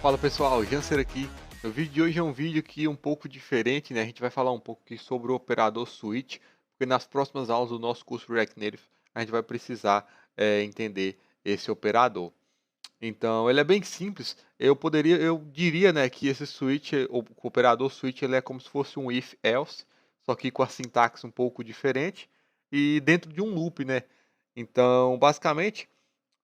Fala pessoal, Janser aqui. O vídeo de hoje é um vídeo aqui um pouco diferente, né? A gente vai falar um pouco aqui sobre o operador switch, porque nas próximas aulas do nosso curso React Native a gente vai precisar entender esse operador. Então, ele é bem simples. Eu diria, né, que esse switch, o operador switch, ele é como se fosse um if-else, só que com a sintaxe um pouco diferente e dentro de um loop, né? Então, basicamente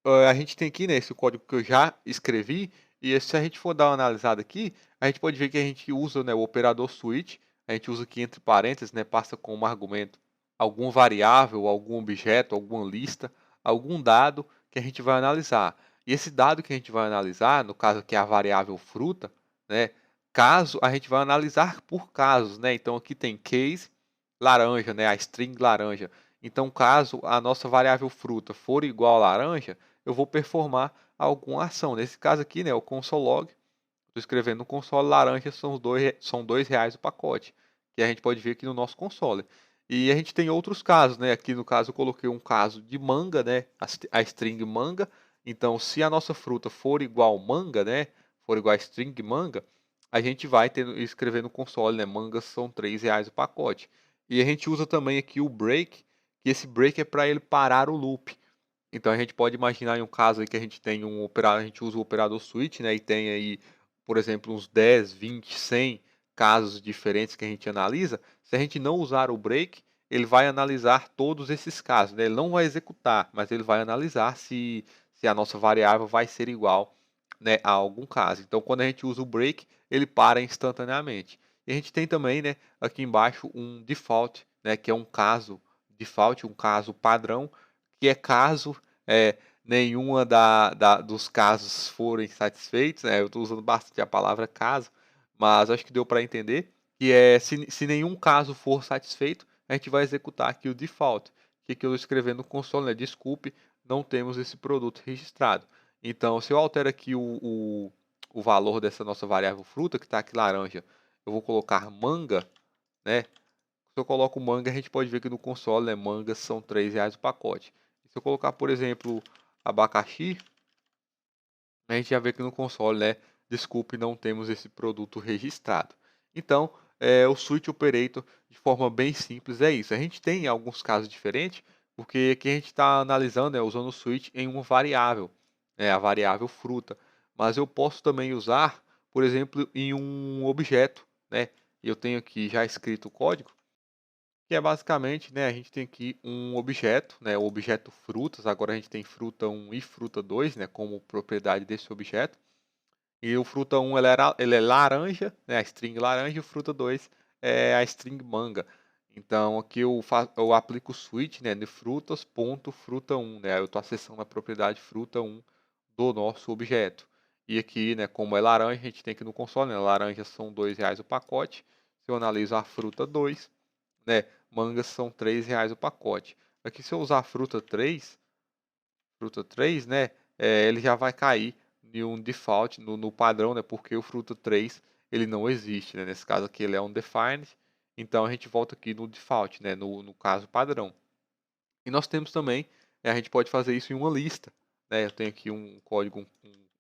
a gente tem aqui, né, esse código que eu já escrevi, e se a gente for dar uma analisada aqui, a gente pode ver que a gente usa, né, o operador switch, a gente usa aqui entre parênteses, né, passa como argumento algum variável, algum objeto, alguma lista, algum dado que a gente vai analisar. E esse dado que a gente vai analisar, no caso aqui é a variável fruta, né, caso a gente vai analisar por casos, né, então aqui tem case laranja, né, a string laranja. Então, caso a nossa variável fruta for igual a laranja, eu vou performar alguma ação. Nesse caso aqui, né, o console.log, estou escrevendo no console laranja, são R$ 2 o pacote, que a gente pode ver aqui no nosso console. E a gente tem outros casos, né? Aqui no caso eu coloquei um caso de manga, né? A string manga. Então, se a nossa fruta for igual manga, né? For igual a string manga, a gente vai escrever no console, né? Mangas são R$ 3 o pacote. E a gente usa também aqui o break, que esse break é para ele parar o loop. Então a gente pode imaginar em um caso aí que a gente tem um operador, a gente usa o operador switch, né, e tem aí, por exemplo, uns 10, 20, 100 casos diferentes que a gente analisa. Se a gente não usar o break, ele vai analisar todos esses casos, né? Ele não vai executar, mas ele vai analisar se a nossa variável vai ser igual, né, a algum caso. Então quando a gente usa o break, ele para instantaneamente. E a gente tem também, né, aqui embaixo um default, né, que é um caso default, um caso padrão, que é caso nenhuma dos casos forem satisfeitos, né? Eu estou usando bastante a palavra caso, mas acho que deu para entender, que é se nenhum caso for satisfeito, a gente vai executar aqui o default, que eu escrever no console, né? Desculpe, não temos esse produto registrado. Então, se eu altero aqui o valor dessa nossa variável fruta, que está aqui laranja, eu vou colocar manga, né? Se eu coloco manga, a gente pode ver que no console, né, mangas são R$ 3 o pacote. Se eu colocar, por exemplo, abacaxi, a gente já vê que no console, né, desculpe, não temos esse produto registrado. Então, o Switch Operator, de forma bem simples, é isso. A gente tem alguns casos diferentes, porque aqui a gente está analisando, né, usando o switch em uma variável, né, a variável fruta. Mas eu posso também usar, por exemplo, em um objeto, né? Eu tenho aqui já escrito o código, que é basicamente, né, a gente tem aqui um objeto, né, o objeto frutas, agora a gente tem fruta 1 e fruta 2, né, como propriedade desse objeto. E o fruta 1 ele é laranja, né, a string laranja, e o fruta 2 é a string manga. Então aqui eu aplico o switch, né, de frutas.fruta 1, né, eu estou acessando a propriedade fruta 1 do nosso objeto. E aqui, né, como é laranja, a gente tem aqui no console, né, laranja são R$ 2 o pacote. Se eu analiso a fruta 2, né, mangas são R$ 3 o pacote. Aqui se eu usar fruta 3, né, ele já vai cair em um default, no padrão, né, porque o fruta 3 ele não existe, né, nesse caso aqui ele é undefined, então a gente volta aqui no default, né, no caso padrão. E nós temos também, a gente pode fazer isso em uma lista, né, eu tenho aqui um código,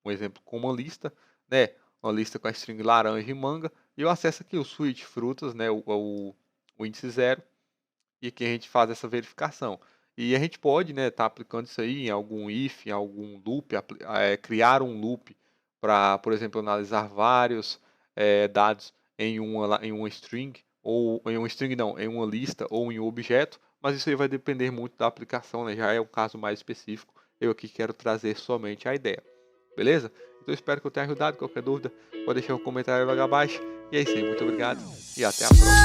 um exemplo com uma lista, né, uma lista com a string laranja e manga, e eu acesso aqui o switch frutas, né, o índice 0, e aqui a gente faz essa verificação. E a gente pode, né, estar aplicando isso aí em algum if, em algum loop, criar um loop para, por exemplo, analisar vários dados em uma string, ou em uma string não, em uma lista ou em um objeto, mas isso aí vai depender muito da aplicação, né, já é um caso mais específico. Eu aqui quero trazer somente a ideia. Beleza? Então eu espero que eu tenha ajudado. Qualquer dúvida, pode deixar um comentário logo abaixo. E é isso aí, muito obrigado e até a próxima.